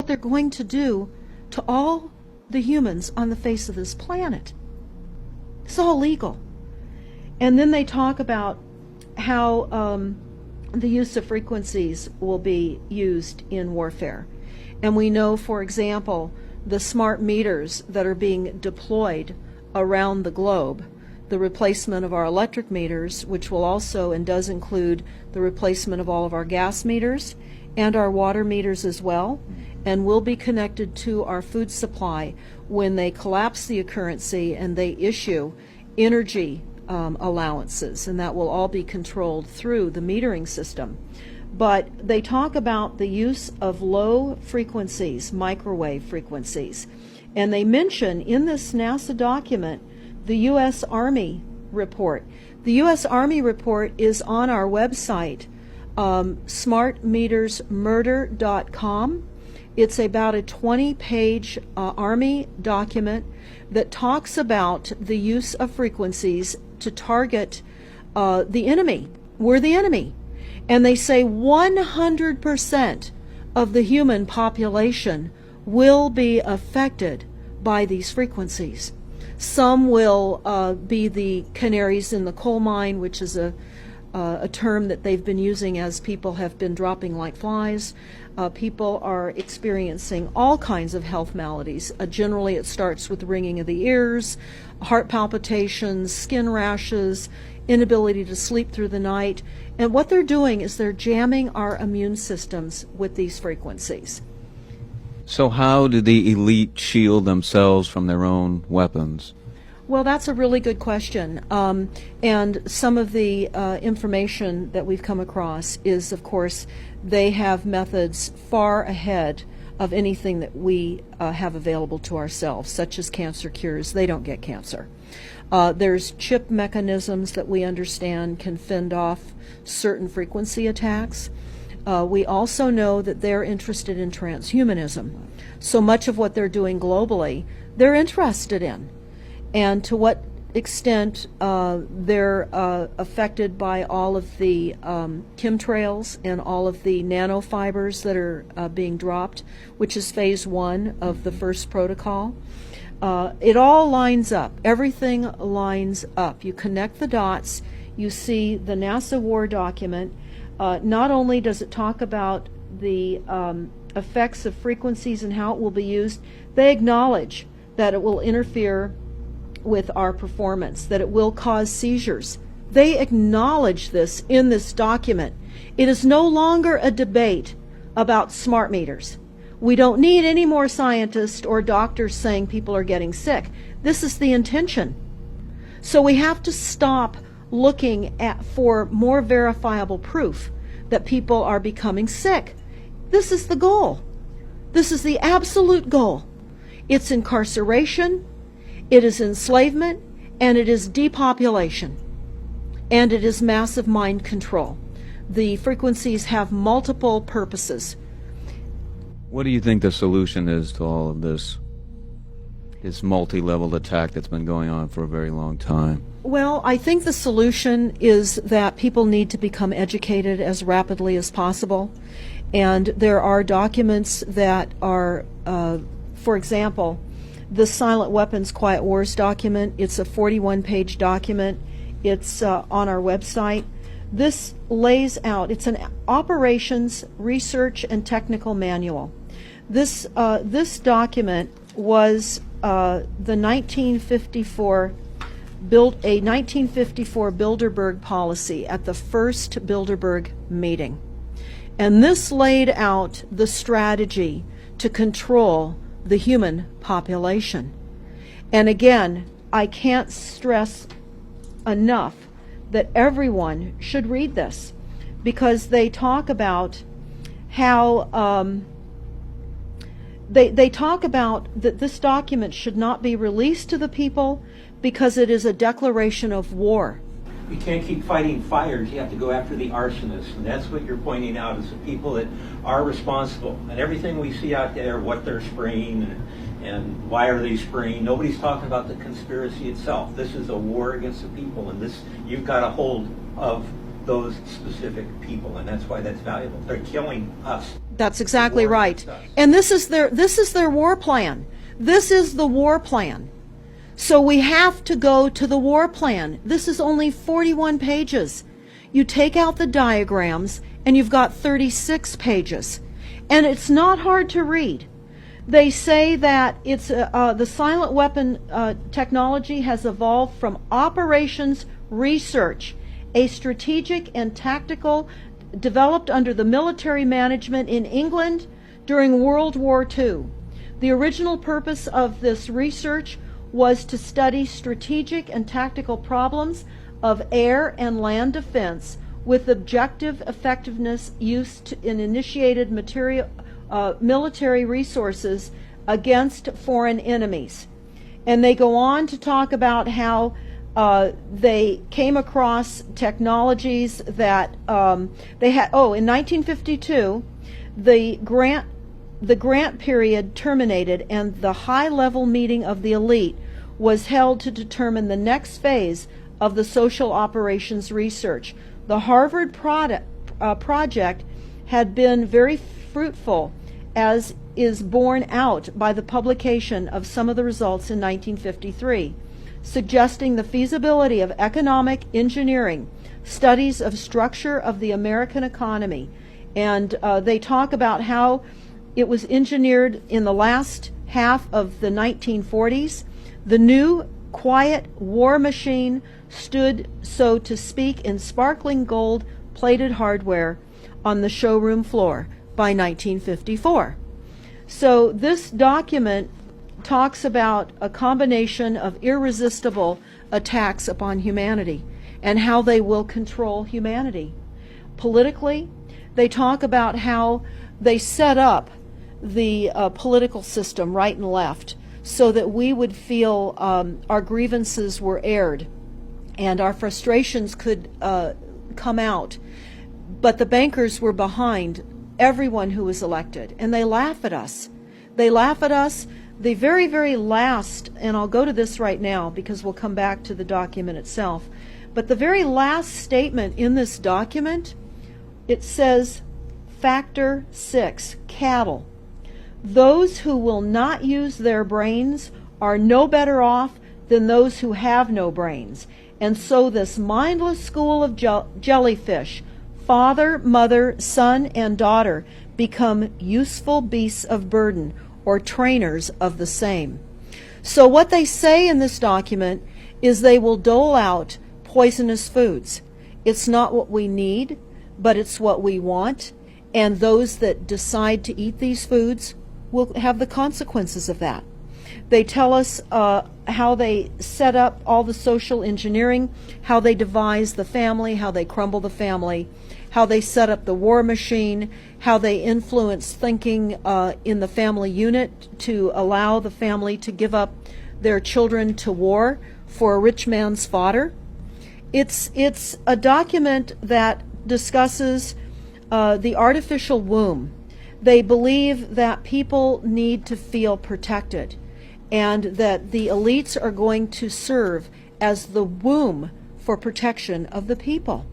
they're going to do to all the humans on the face of this planet. It's all legal. And then they talk about how the use of frequencies will be used in warfare. And we know, for example, the smart meters that are being deployed around the globe, the replacement of our electric meters, which will also and does include the replacement of all of our gas meters and our water meters as well, and will be connected to our food supply when they collapse the currency and they issue energy allowances, and that will all be controlled through the metering system. But they talk about the use of low frequencies, microwave frequencies, and they mention in this NASA document the U.S. Army report. The U.S. Army report is on our website, smartmetersmurder.com. It's about a 20-page Army document that talks about the use of frequencies to target the enemy. We're the enemy. And they say 100% of the human population will be affected by these frequencies. Some will be the canaries in the coal mine, which is a term that they've been using as people have been dropping like flies. People are experiencing all kinds of health maladies. Generally, it starts with ringing of the ears, heart palpitations, skin rashes, inability to sleep through the night. And what they're doing is they're jamming our immune systems with these frequencies. So how do the elite shield themselves from their own weapons? Well, that's a really good question. And some of the information that we've come across is, of course, they have methods far ahead of anything that we have available to ourselves, such as cancer cures. They don't get cancer. There's chip mechanisms that we understand can fend off certain frequency attacks. We also know that they're interested in transhumanism. So much of what they're doing globally, they're interested in. And to what extent they're affected by all of the chemtrails and all of the nanofibers that are being dropped, which is phase 1 of the first protocol. It all lines up. Everything lines up. You connect the dots. You see the NASA war document. Not only does it talk about the effects of frequencies and how it will be used, they acknowledge that it will interfere with our performance, that it will cause seizures. They acknowledge this in this document. It is no longer a debate about smart meters. We don't need any more scientists or doctors saying people are getting sick. This is the intention. So we have to stop looking for more verifiable proof that people are becoming sick. This is the goal. This is the absolute goal. It's incarceration, it is enslavement, and it is depopulation, and it is massive mind control. The frequencies have multiple purposes. What do you think the solution is to all of this multi-level attack that's been going on for a very long time? Well, I think the solution is that people need to become educated as rapidly as possible. And there are documents that are, for example, the Silent Weapons Quiet Wars document. It's a 41-page document. It's on our website. This lays out, it's an operations, research, and technical manual. This document was the 1954 Bilderberg policy at the first Bilderberg meeting. And this laid out the strategy to control the human population. And again, I can't stress enough that everyone should read this, because they talk about how they talk about that this document should not be released to the people because it is a declaration of war. You can't keep fighting fires. You have to go after the arsonists. And that's what you're pointing out, is the people that are responsible. And everything we see out there, what they're spraying and why are they spraying, nobody's talking about the conspiracy itself. This is a war against the people, and this, you've got a hold of those specific people, and that's why that's valuable. They're killing us. That's exactly War right. against us. And this is their war plan. This is the war plan. So we have to go to the war plan. This is only 41 pages. You take out the diagrams and you've got 36 pages. And it's not hard to read. They say that it's the silent weapon technology has evolved from operations research, a strategic and tactical developed under the military management in England during World War II. The original purpose of this research was to study strategic and tactical problems of air and land defense with objective effectiveness used in initiated military resources against foreign enemies. And they go on to talk about how they came across technologies that they had. Oh, in 1952, the grant period terminated, and the high-level meeting of the elite was held to determine the next phase of the social operations research. The Harvard project had been very fruitful, as is borne out by the publication of some of the results in 1953, suggesting the feasibility of economic engineering, studies of structure of the American economy. And they talk about how it was engineered in the last half of the 1940s. The new, quiet war machine stood, so to speak, in sparkling gold-plated hardware on the showroom floor by 1954. So this document talks about a combination of irresistible attacks upon humanity and how they will control humanity. Politically, they talk about how they set up the political system right and left so that we would feel our grievances were aired and our frustrations could come out. But the bankers were behind everyone who was elected, and they laugh at us. They laugh at us. The very, very last, and I'll go to this right now because we'll come back to the document itself, but the very last statement in this document, it says, Factor 6, cattle. Those who will not use their brains are no better off than those who have no brains. And so this mindless school of jellyfish, father, mother, son, and daughter, become useful beasts of burden, or trainers of the same. So what they say in this document is they will dole out poisonous foods. It's not what we need, but it's what we want, and those that decide to eat these foods will have the consequences of that. They tell us how they set up all the social engineering, how they devise the family, how they crumble the family, how they set up the war machine, how they influence thinking in the family unit to allow the family to give up their children to war for a rich man's fodder. It's a document that discusses the artificial womb. They believe that people need to feel protected and that the elites are going to serve as the womb for protection of the people.